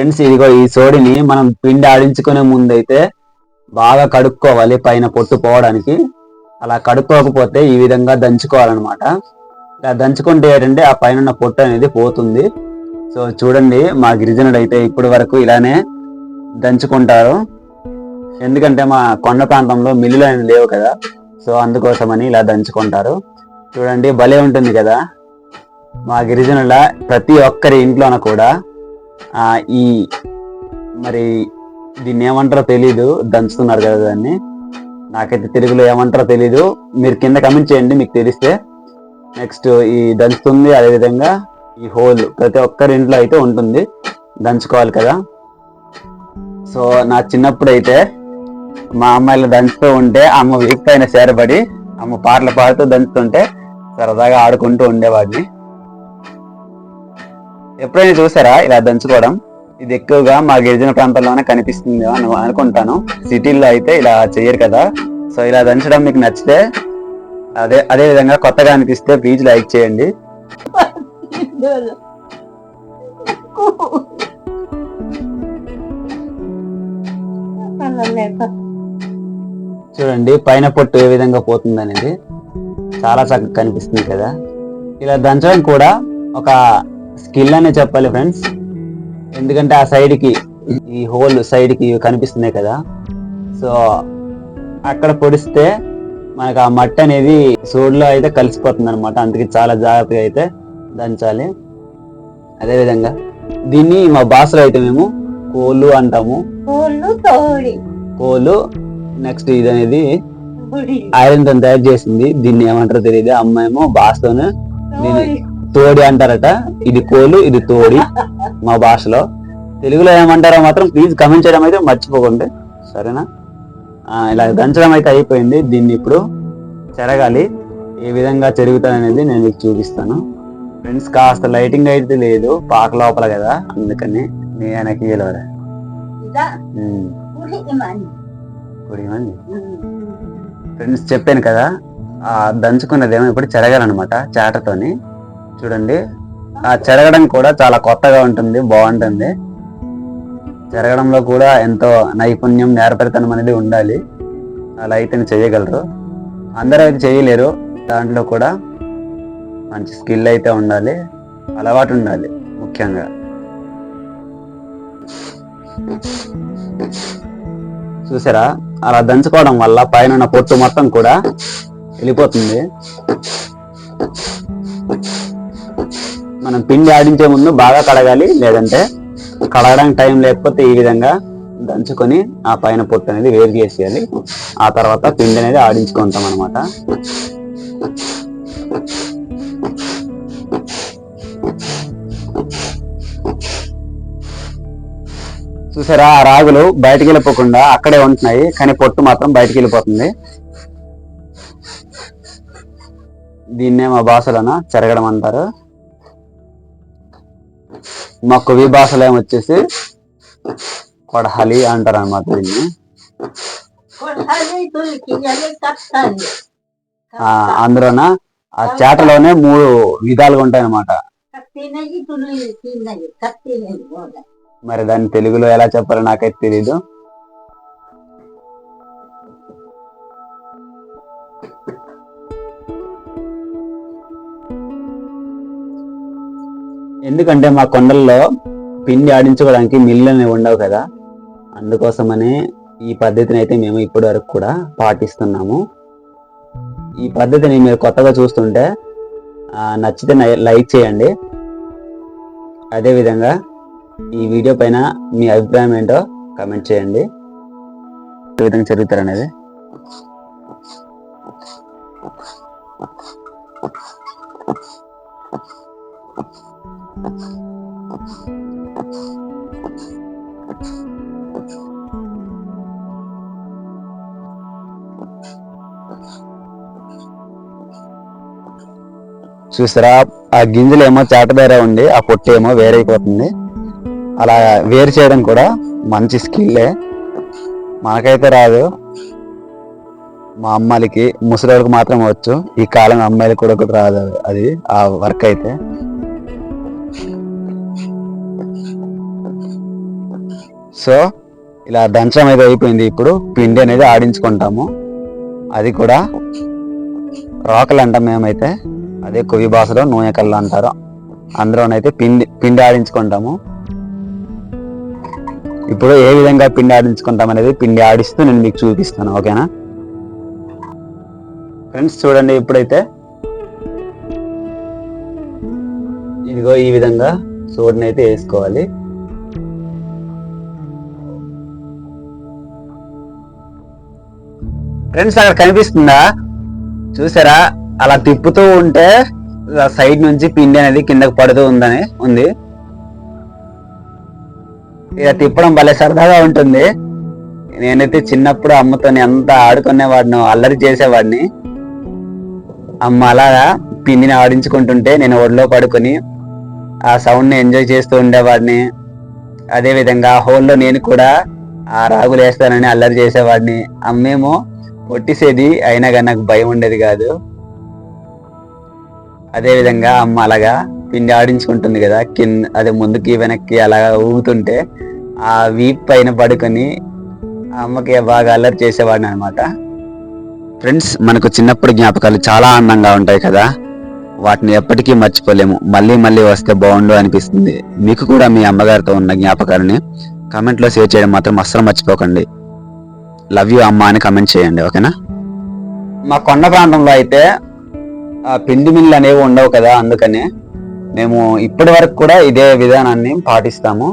Friends ఇదిగో ఈ సోడిని మనం పిండి ఆడించుకునే ముందు అయితే బాగా కడుక్కోవాలి పైన పొట్టు పోవడానికి. అలా కడుక్కోకపోతే ఈ విధంగా దంచుకోవాలన్నమాట. ఇలా దంచుకుంటే ఏంటంటే ఆ పైన ఉన్న పొట్టు అనేది పోతుంది. సో చూడండి, మా గిరిజనుడు అయితే ఇప్పటి వరకు ఇలానే దంచుకుంటారు. ఎందుకంటే మా కొండ ప్రాంతంలో మిల్లులు అనేది లేవు కదా, సో అందుకోసమని ఇలా దంచుకుంటారు. చూడండి భలే ఉంటుంది కదా. మా గిరిజనుల ప్రతి ఒక్కరి ఇంట్లోన కూడా ఈ మరి దీన్ని ఏమంటారో తెలీదు, దంచుతున్నారు కదా దాన్ని. నాకైతే తెలుగులో ఏమంటారో తెలీదు, మీరు కింద కమెంట్ చేయండి మీకు తెలిస్తే. నెక్స్ట్ ఈ దంచుతుంది, అదేవిధంగా ఈ హోల్ ప్రతి ఒక్కరి ఇంట్లో అయితే ఉంటుంది, దంచుకోవాలి కదా. సో నా చిన్నప్పుడు అయితే మా అమ్మాయిలు దంచుతూ ఉంటే అమ్మ వీపు పైన చేరబడి అమ్మ పాటలు పాడుతూ దంచుతుంటే సరదాగా ఆడుకుంటూ ఉండేవాడిని. ఎప్పుడైనా చూసారా ఇలా దంచుకోవడం? ఇది ఎక్కువగా మా గిరిజన ప్రాంతాల్లోనే కనిపిస్తుంది అని అనుకుంటాను. సిటీల్లో అయితే ఇలా చెయ్యరు కదా. సో ఇలా దంచడం మీకు నచ్చితే, అదే విధంగా కొత్తగా అనిపిస్తే ప్లీజ్ లైక్ చేయండి. చూడండి పైన పొట్టు ఏ విధంగా పోతుంది అనేది చాలా చక్కగా కనిపిస్తుంది కదా. ఇలా దంచడం కూడా ఒక స్కిల్ అనే చెప్పాలి ఫ్రెండ్స్. ఎందుకంటే ఆ సైడ్కి ఈ హోల్ సైడ్కి కనిపిస్తున్నాయి కదా, సో అక్కడ పొడిస్తే మనకు ఆ మట్టి అనేది సోడ్లో అయితే కలిసిపోతుంది అనమాట. అందుకే చాలా జాగ్రత్తగా అయితే దంచాలి. అదేవిధంగా దీన్ని మా భాషలో అయితే మేము కోలు అంటాము. కోలు. నెక్స్ట్ ఇది అనేది ఐరన్ తో తయారు చేసింది, దీన్ని ఏమంటారో తెలియదు. అమ్మాయేమో భాషతోనే దీన్ని తోడి అంటారట. ఇది కోలు, ఇది తోడి మా భాషలో. తెలుగులో ఏమంటారో మాత్రం ప్లీజ్ కమెంట్ చేయడం అయితే మర్చిపోకండి, సరేనా? ఇలా దంచడం అయితే అయిపోయింది. దీన్ని ఇప్పుడు చెరగాలి. ఏ విధంగా చెరుగుతాననేది నేను మీకు చూపిస్తాను ఫ్రెండ్స్. కాస్త లైటింగ్ అయితే లేదు, పాక లోపల కదా, అందుకని నేనకి గెలవరా ఫ్రెండ్స్. చెప్పాను కదా, దంచుకున్నదేమో ఇప్పుడు చెరగాలన్నమాట చాటతోని. చూడండి ఆ చెరగడం కూడా చాలా కొత్తగా ఉంటుంది, బాగుంటుంది. చెరగడంలో కూడా ఎంతో నైపుణ్యం, నేర్పరితనం అనేది ఉండాలి. అలా అయితే చేయగలరు. అందరూ అయితే చేయలేరు, దాంట్లో కూడా మంచి స్కిల్ అయితే ఉండాలి, అలవాటు ఉండాలి ముఖ్యంగా. చూసారా, అలా దంచుకోవడం వల్ల పైన ఉన్న పొట్టు మొత్తం కూడా వెళ్ళిపోతుంది. మనం పిండి ఆడించే ముందు బాగా కడగాలి, లేదంటే కడగడానికి టైం లేకపోతే ఈ విధంగా దంచుకొని ఆ పైన పొట్టు అనేది వేరు చేసేయాలి. ఆ తర్వాత పిండి అనేది ఆడించుకుంటాం అనమాట. చూసారా, ఆ రాగులు బయటికి వెళ్ళిపోకుండా అక్కడే ఉంటున్నాయి, కానీ పొట్టు మాత్రం బయటికి వెళ్ళిపోతుంది. దీన్నే మా భాషలోన చెరగడం అంటారు. మా కొవి భాషలో ఏమొచ్చేసి కొడహలి అంటారు అన్నమాట దీన్ని. అందులోన ఆ చేటలోనే 3 విధాలుగా ఉంటాయి అన్నమాట. మరి దాన్ని తెలుగులో ఎలా చెప్పాలో నాకైతే తెలీదు. ఎందుకంటే మా కొండల్లో పిండి ఆడించుకోవడానికి మిల్లు అనేవి ఉండవు కదా, అందుకోసమని ఈ పద్ధతిని అయితే మేము ఇప్పటి వరకు కూడా పాటిస్తున్నాము. ఈ పద్ధతిని మీరు కొత్తగా చూస్తుంటే నచ్చితే లైక్ చేయండి. అదేవిధంగా ఈ వీడియో పైన మీ అభిప్రాయం ఏంటో కామెంట్ చేయండి. ఏ విధంగా జరుగుతారనేది. చూసారా, ఆ గింజలు ఏమో చాట వేరే ఉండి ఆ పొట్టు ఏమో వేరైపోతుంది. అలా వేరు చేయడం కూడా మంచి స్కిల్లే, మనకైతే రాదు. మా అమ్మాయిలకి, ముసలికి మాత్రం వచ్చు. ఈ కాలం అమ్మాయిలకు కూడా రాదు అది ఆ వర్క్ అయితే. సో ఇలా దంచడం అయితే అయిపోయింది. ఇప్పుడు పిండి అనేది ఆడించుకుంటాము. అది కూడా రోకలు అంటాం మేమైతే, అదే కొవ్వి భాషలో నూనె కళ్ళు అంటారు. అందులోనైతే పిండి ఆడించుకుంటాము. ఇప్పుడు ఏ విధంగా పిండి ఆడించుకుంటాం అనేది పిండి ఆడిస్తూ నేను మీకు చూపిస్తాను. ఓకేనా ఫ్రెండ్స్, చూడండి. ఇప్పుడైతే ఇదిగో ఈ విధంగా సోడిని అయితే వేసుకోవాలి. ఫ్రెండ్స్, అక్కడ కనిపిస్తుందా? చూసారా? అలా తిప్పుతూ ఉంటే సైడ్ నుంచి పిండి అనేది కిందకు పడుతూ ఉంది. ఇక తిప్పడం భలే సరదాగా ఉంటుంది. నేనైతే చిన్నప్పుడు అమ్మతో ఎంత ఆడుకునేవాడిని, అల్లరి చేసేవాడిని. అమ్మ అలాగా పిండిని ఆడించుకుంటుంటే నేను ఒడిలో పడుకొని ఆ సౌండ్ ని ఎంజాయ్ చేస్తూ ఉండేవాడిని. అదే విధంగా హోల్లో నేను కూడా ఆ రాగులు వేస్తానని అల్లరి చేసేవాడిని. అమ్మేమో కొట్టిసేది, అయినా కానీ నాకు భయం ఉండేది కాదు. అదే విధంగా అమ్మ అలాగా పిండి ఆడించుకుంటుంది కదా, కింద అదే ముందుకి వెనక్కి అలాగా ఊగుతుంటే ఆ వీప్ పైన పడుకొని అమ్మకి బాగా అల్లరి చేసేవాడిని అనమాట. ఫ్రెండ్స్, మనకు చిన్నప్పుడు జ్ఞాపకాలు చాలా ఆనందంగా ఉంటాయి కదా, వాటిని ఎప్పటికీ మర్చిపోలేము. మళ్ళీ మళ్ళీ వస్తే బాగుండు అనిపిస్తుంది. మీకు కూడా మీ అమ్మగారితో ఉన్న జ్ఞాపకాలని కామెంట్లో షేర్ చేయడం మాత్రం అస్సలు మర్చిపోకండి. లవ్ యూ అమ్మ అని కామెంట్ చేయండి. ఓకేనా? మా కొండ ప్రాంతంలో అయితే పిండి మిల్లు అనేవి ఉండవు కదా, అందుకని మేము ఇప్పటి వరకు కూడా ఇదే విధానాన్ని పాటిస్తాము.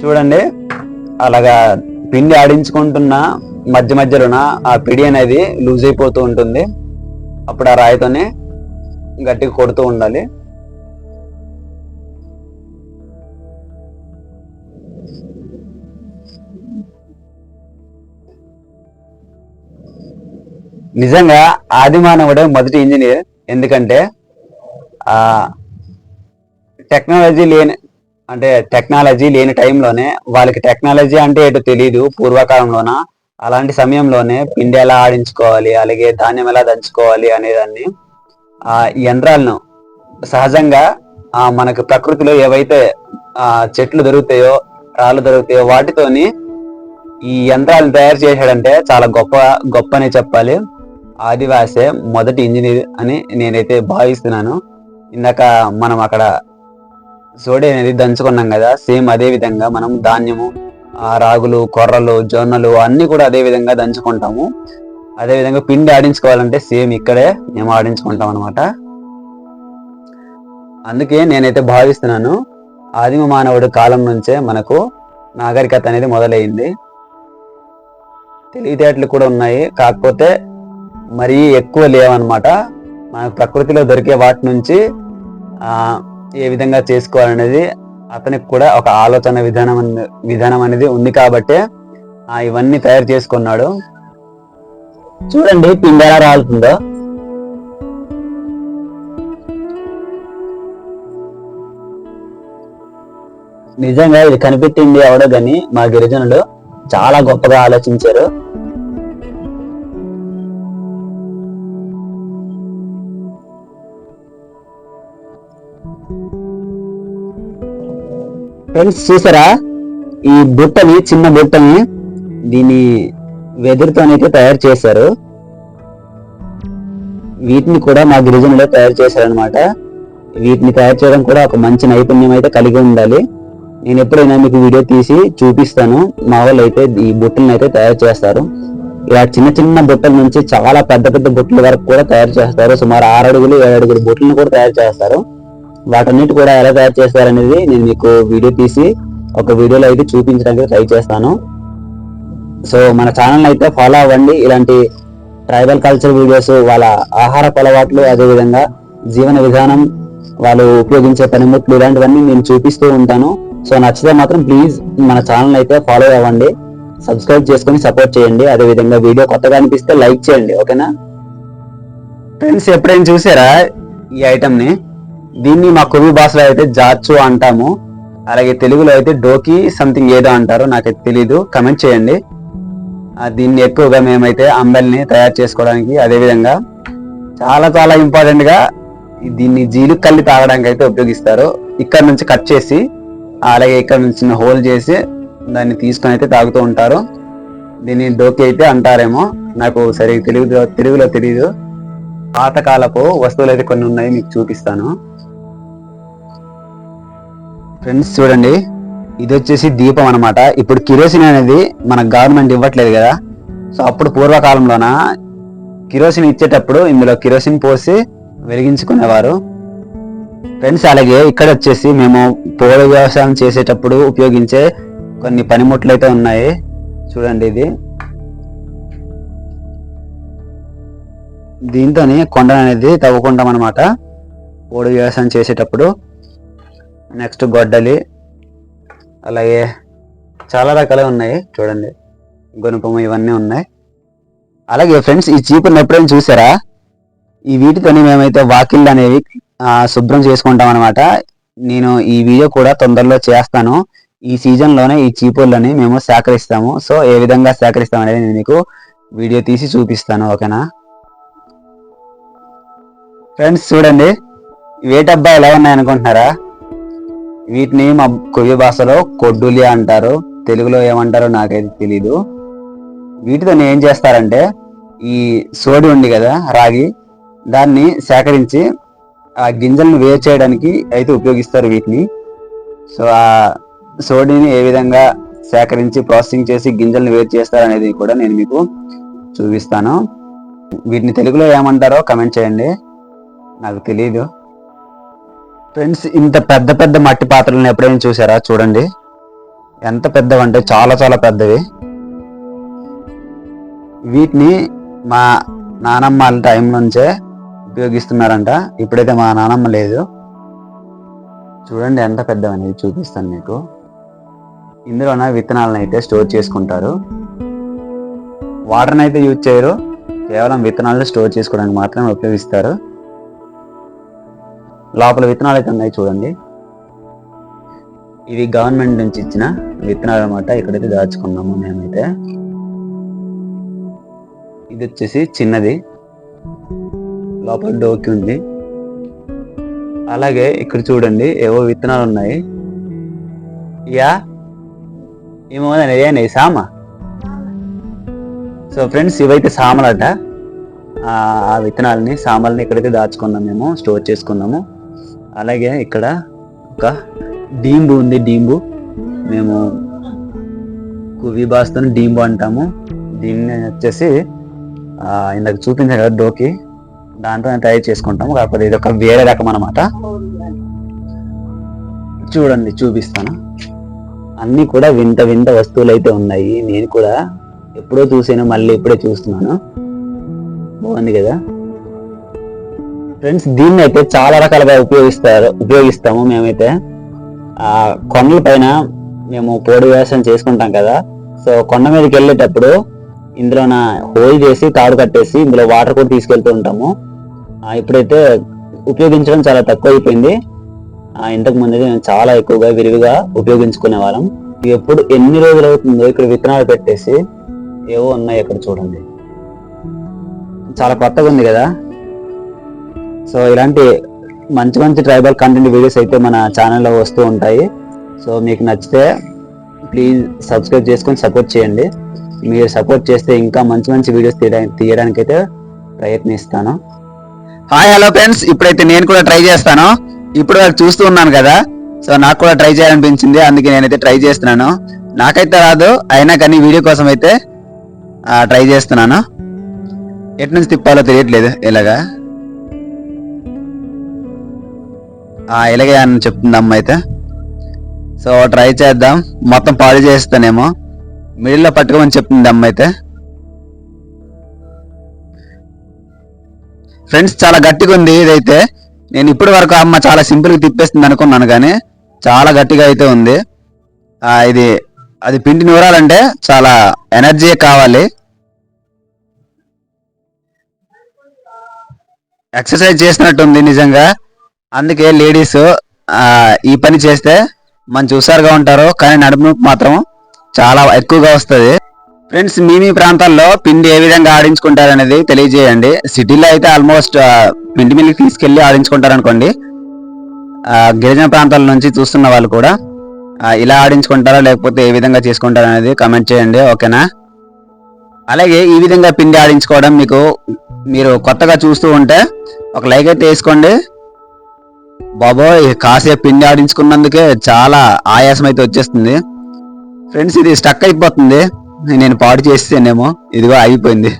చూడండి, అలాగా పిండి ఆడించుకుంటున్న మధ్య మధ్యలోన ఆ పిడి అనేది లూజ్ అయిపోతూ ఉంటుంది. అప్పుడు ఆ రాయితోనే గట్టిగా కొడుతూ ఉండాలి. నిజంగా ఆదిమానవుడే మొదటి ఇంజనీర్. ఎందుకంటే ఆ టెక్నాలజీ లేని టైంలోనే, వాళ్ళకి టెక్నాలజీ అంటే ఏంటో తెలియదు పూర్వకాలంలోన. అలాంటి సమయంలోనే పిండి ఎలా ఆడించుకోవాలి, అలాగే ధాన్యం ఎలా దంచుకోవాలి అనేదాన్ని ఆ యంత్రాలను సహజంగా మనకు ప్రకృతిలో ఏవైతే చెట్లు దొరుకుతాయో, రాళ్ళు దొరుకుతాయో వాటితోని ఈ యంత్రాలను తయారు చేశాడంటే చాలా గొప్ప అనే చెప్పాలి. ఆదివాసే మొదటి ఇంజనీర్ అని నేనైతే భావిస్తున్నాను. ఇందాక మనం అక్కడ సోడి అనేది దంచుకున్నాం కదా, సేమ్ అదే విధంగా మనం ధాన్యము, రాగులు, కొర్రలు, జొన్నలు అన్ని కూడా అదే విధంగా దంచుకుంటాము. అదే విధంగా పిండి ఆడించుకోవాలంటే సేమ్ ఇక్కడే మేము ఆడించుకుంటాం అనమాట. అందుకే నేనైతే భావిస్తున్నాను, ఆదిమ మానవుడి కాలం నుంచే మనకు నాగరికత అనేది మొదలైంది. తెలివితేటలు కూడా ఉన్నాయి, కాకపోతే మరీ ఎక్కువ లేవన్నమాట. మనకు ప్రకృతిలో దొరికే వాటి నుంచి ఏ విధంగా చేసుకోవాలనేది అతనికి కూడా ఒక ఆలోచన విధానం అనేది ఉంది కాబట్టే ఇవన్నీ తయారు చేసుకున్నాడు. చూడండి పిండి ఎలా రాలుతుందో. నిజంగా ఇది కనిపెట్టింది ఎవడో గాని మా గిరిజనులు చాలా గొప్పగా ఆలోచించారు. ఫ్రెండ్స్, చూసారా? ఈ బుట్టని, చిన్న బుట్టని దీని వెదురుతోనైతే తయారు చేశారు. వీటిని కూడా మా గిరిజనులే తయారు చేశారనమాట. వీటిని తయారు చేయడం కూడా ఒక మంచి నైపుణ్యం అయితే కలిగి ఉండాలి. నేను ఎప్పుడైనా మీకు వీడియో తీసి చూపిస్తాను. మా వాళ్ళు అయితే ఈ బుట్టలను అయితే తయారు చేస్తారు. ఇలా చిన్న చిన్న బుట్టల నుంచి చాలా పెద్ద పెద్ద బుట్టల వరకు కూడా తయారు చేస్తారు. సుమారు 6 అడుగులు 7 అడుగులు బుట్టలను కూడా తయారు చేస్తారు. వాటన్నిటి కూడా ఎలా తయారు చేస్తారనేది నేను మీకు వీడియో తీసి ఒక వీడియోలో అయితే చూపించడానికి ట్రై చేస్తాను. సో మన ఛానల్ అయితే ఫాలో అవ్వండి. ఇలాంటి ట్రైబల్ కల్చర్ వీడియోస్, వాళ్ళ ఆహారపు అలవాట్లు, అదేవిధంగా జీవన విధానం, వాళ్ళు ఉపయోగించే పనిముట్లు, ఇలాంటివన్నీ నేను చూపిస్తూ ఉంటాను. సో నచ్చితే మాత్రం ప్లీజ్ మన ఛానల్ అయితే ఫాలో అవ్వండి, సబ్స్క్రైబ్ చేసుకొని సపోర్ట్ చేయండి. అదేవిధంగా వీడియో కొత్తగా అనిపిస్తే లైక్ చేయండి. ఓకేనా ఫ్రెండ్స్? ఎప్పుడైనా చూసారా ఈ ఐటమ్ ని? దీన్ని మా కొవ్వి భాషలో అయితే జాచు అంటాము. అలాగే తెలుగులో అయితే డోకి సంథింగ్ ఏదో అంటారు, నాకైతే తెలీదు. కమెంట్ చేయండి. దీన్ని ఎక్కువగా మేమైతే అంబెల్ని తయారు చేసుకోవడానికి, అదేవిధంగా చాలా ఇంపార్టెంట్ గా దీన్ని జీలుకల్లి తాగడానికి అయితే ఉపయోగిస్తారు. ఇక్కడ నుంచి కట్ చేసి అలాగే ఇక్కడ నుంచి చిన్న హోల్ చేసి దాన్ని తీసుకొని అయితే తాగుతూ ఉంటారు. దీన్ని డోకి అయితే అంటారేమో, నాకు సరిగ్గా తెలుగులో తెలియదు. పాతకాలపు వస్తువులు అయితే కొన్ని ఉన్నాయి, మీకు చూపిస్తాను. ఫ్రెండ్స్ చూడండి, ఇది వచ్చేసి దీపం అనమాట. ఇప్పుడు కిరోసిన్ అనేది మన గవర్నమెంట్ ఇవ్వట్లేదు కదా, సో అప్పుడు పూర్వకాలంలోన కిరోసిన్ ఇచ్చేటప్పుడు ఇందులో కిరోసిన్ పోసి వెలిగించుకునేవారు. ఫ్రెండ్స్ అలాగే ఇక్కడ వచ్చేసి మేము పోడు వ్యవసాయం చేసేటప్పుడు ఉపయోగించే కొన్ని పనిముట్లు అయితే ఉన్నాయి. చూడండి, ఇది దీంతోని కొండ అనేది తవ్వుకుంటాం అనమాట పోడు వ్యవసాయం చేసేటప్పుడు. నెక్స్ట్ గొడ్డలి, అలాగే చాలా రకాలు ఉన్నాయి చూడండి, గొనుపము ఇవన్నీ ఉన్నాయి. అలాగే ఫ్రెండ్స్, ఈ చీపురుని ఎప్పుడైనా చూసారా? ఈ వీటితోని మేమైతే వాకిళ్ళు అనేవి శుభ్రం చేసుకుంటాం అనమాట. నేను ఈ వీడియో కూడా తొందరలో చేస్తాను. ఈ సీజన్ లోనే ఈ చీపుర్లని మేము సేకరిస్తాము. సో ఏ విధంగా సేకరిస్తాం అనేది నేను మీకు వీడియో తీసి చూపిస్తాను, ఓకేనా ఫ్రెండ్స్? చూడండి, వేటబ్బా ఎలా ఉన్నాయనుకుంటున్నారా? వీటిని మా కొయ్య భాషలో కొడ్డులి అంటారు, తెలుగులో ఏమంటారో నాకైతే తెలీదు. వీటితో ఏం చేస్తారంటే, ఈ సోడి ఉంది కదా రాగి, దాన్ని సేకరించి ఆ గింజలను వేరు చేయడానికి అయితే ఉపయోగిస్తారు వీటిని. సో ఆ సోడిని ఏ విధంగా సేకరించి ప్రాసెసింగ్ చేసి గింజలను వేరు చేస్తారు అనేది కూడా నేను మీకు చూపిస్తాను. వీటిని తెలుగులో ఏమంటారో కమెంట్ చేయండి, నాకు తెలియదు. ఫ్రెండ్స్, ఇంత పెద్ద పెద్ద మట్టి పాత్రలను ఎప్పుడైనా చూసారా? చూడండి ఎంత పెద్దవంటే చాలా చాలా పెద్దవి. వీటిని మా నానమ్మ వాళ్ళ టైం నుంచే ఉపయోగిస్తున్నారంట. ఇప్పుడైతే మా నానమ్మ లేదు. చూడండి ఎంత పెద్దవనేది చూపిస్తాను మీకు. ఇందులోన విత్తనాలను అయితే స్టోర్ చేసుకుంటారు. వాటర్ని అయితే యూజ్ చేయరు, కేవలం విత్తనాలను స్టోర్ చేసుకోవడానికి మాత్రమే ఉపయోగిస్తారు. లోపల విత్తనాలు అయితే ఉన్నాయి చూడండి, ఇవి గవర్నమెంట్ నుంచి ఇచ్చిన విత్తనాలు అనమాట. ఇక్కడైతే దాచుకున్నాము మేమైతే. ఇది వచ్చేసి చిన్నది, లోపల డోకి ఉంది. అలాగే ఇక్కడ చూడండి ఏవో విత్తనాలు ఉన్నాయి. యా ఏమో ఏనే సామ. సో ఫ్రెండ్స్, ఇవైతే సామలట. ఆ విత్తనాలని సామల్ని ఇక్కడైతే దాచుకున్నాం, మేము స్టోర్ చేసుకున్నాము. అలాగే ఇక్కడ ఒక డీంబు ఉంది. డీంబు మేము కువి భాషతో డీంబు అంటాము. దీన్ని వచ్చేసి ఇందాక చూపించాను కదా డోకి, దాంతో తయారు చేసుకుంటాము. కాకపోతే ఇది ఒక వేరే రకం అనమాట. చూడండి, చూపిస్తాను. అన్ని కూడా వింత వింత వస్తువులు అయితే ఉన్నాయి. నేను కూడా ఎప్పుడో చూసాను, మళ్ళీ ఇప్పుడే చూస్తున్నాను. బాగుంది కదా ఫ్రెండ్స్? దీన్ని అయితే చాలా రకాలుగా ఉపయోగిస్తాము మేమైతే. కొండల పైన మేము పోడు వ్యవసాయం చేసుకుంటాం కదా, సో కొండ మీదకి వెళ్ళేటప్పుడు ఇందులో హోల్ చేసి తాడు కట్టేసి ఇందులో వాటర్ కూడా తీసుకెళ్తూ ఉంటాము. ఇప్పుడైతే ఉపయోగించడం చాలా తక్కువ అయిపోయింది. ఇంతకు ముందు మేము చాలా ఎక్కువగా విరివిగా ఉపయోగించుకునే వాళ్ళం. ఎప్పుడు ఎన్ని రోజులు అవుతుందో ఇక్కడ విత్తనాలు పెట్టేసి ఏవో ఉన్నాయి ఇక్కడ చూడండి, చాలా కొత్తగా ఉంది కదా. సో ఇలాంటి మంచి మంచి ట్రైబల్ కంటెంట్ వీడియోస్ అయితే మన ఛానల్లో వస్తూ ఉంటాయి. సో మీకు నచ్చితే ప్లీజ్ సబ్స్క్రైబ్ చేసుకొని సపోర్ట్ చేయండి. మీరు సపోర్ట్ చేస్తే ఇంకా మంచి మంచి వీడియోస్ తీయడానికి అయితే ప్రయత్నిస్తాను. హాయ్ హలో ఫ్రెండ్స్, ఇప్పుడైతే నేను కూడా ట్రై చేస్తాను. ఇప్పుడు చూస్తూ ఉన్నాను కదా, సో నాకు కూడా ట్రై చేయాలనిపించింది, అందుకే నేనైతే ట్రై చేస్తున్నాను. నాకైతే రాదు, అయినా కానీ వీడియో కోసం అయితే ట్రై చేస్తున్నాను. ఎటు నుంచి తిప్పాలో తెలియట్లేదు. ఇలాగా ఇలాగే అని చెప్తుంది అమ్మ అయితే. సో ట్రై చేద్దాం. మొత్తం పాడు చేస్తానేమో, మిడిల్లో పట్టుకోమని చెప్తుంది అమ్మ అయితే. ఫ్రెండ్స్, చాలా గట్టిగా ఉంది ఇదైతే. నేను ఇప్పటి వరకు అమ్మ చాలా సింపుల్గా తిప్పేస్తుంది అనుకున్నాను, కానీ చాలా గట్టిగా అయితే ఉంది. అది పిండి నూరాలంటే చాలా ఎనర్జీ కావాలి, ఎక్సర్సైజ్ చేసినట్టుంది నిజంగా. అందుకే లేడీస్ ఈ పని చేస్తే మంచి హుషారుగా ఉంటారు, కానీ నడుము మాత్రం చాలా ఎక్కువగా వస్తుంది. ఫ్రెండ్స్, మీ ప్రాంతాల్లో పిండి ఏ విధంగా ఆడించుకుంటారు అనేది తెలియజేయండి. సిటీలో అయితే ఆల్మోస్ట్ పిండి మిల్లికి తీసుకెళ్లి ఆడించుకుంటారు అనుకోండి. గిరిజన ప్రాంతాల నుంచి చూస్తున్న వాళ్ళు కూడా ఇలా ఆడించుకుంటారా లేకపోతే ఏ విధంగా చేసుకుంటారా అనేది కామెంట్ చేయండి, ఓకేనా. అలాగే ఈ విధంగా పిండి ఆడించుకోవడం మీరు కొత్తగా చూస్తూ ఉంటే ఒక లైక్ అయితే వేసుకోండి. బాబోయ్, కాసేపు పిండి ఆడించుకున్నందుకే చాలా ఆయాసం అయితే వచ్చేస్తుంది ఫ్రెండ్స్. ఇది స్టక్ అయిపోతుంది, నేను పాడు చేస్తేనేమో. ఇదిగో అయిపోయింది,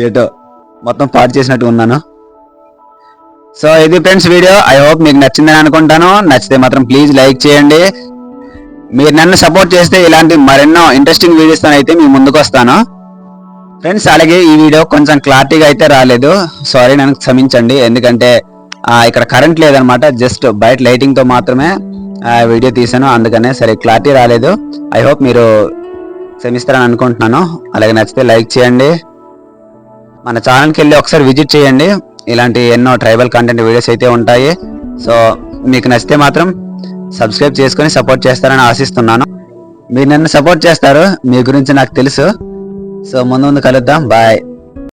ఏటో మొత్తం పాడు చేసినట్టు ఉన్నాను. సో ఇది ఫ్రెండ్స్ వీడియో. ఐ హోప్ మీకు నచ్చిందని అనుకుంటాను. నచ్చితే మాత్రం ప్లీజ్ లైక్ చేయండి. మీరు నన్ను సపోర్ట్ చేస్తే ఇలాంటి మరెన్నో ఇంట్రెస్టింగ్ వీడియోస్తో అయితే మీ ముందుకు వస్తాను ఫ్రెండ్స్. అలాగే ఈ వీడియో కొంచెం క్లారిటీగా అయితే రాలేదు, సారీ, నన్ను క్షమించండి. ఎందుకంటే ఇక్కడ కరెంట్ లేదనమాట, జస్ట్ బయట లైటింగ్తో మాత్రమే వీడియో తీసాను, అందుకనే సరే క్లారిటీ రాలేదు. ఐ హోప్ మీరు క్షమిస్తారని అనుకుంటున్నాను. అలాగే నచ్చితే లైక్ చేయండి, మన ఛానల్కి వెళ్ళి ఒకసారి విజిట్ చేయండి. ఇలాంటి ఎన్నో ట్రైబల్ కంటెంట్ వీడియోస్ అయితే ఉంటాయి. సో మీకు నచ్చితే మాత్రం సబ్స్క్రైబ్ చేసుకొని సపోర్ట్ చేస్తారని ఆశిస్తున్నాను. మీరు నన్ను సపోర్ట్ చేస్తారు, మీ గురించి నాకు తెలుసు. సో ముందు కలుద్దాం, బాయ్.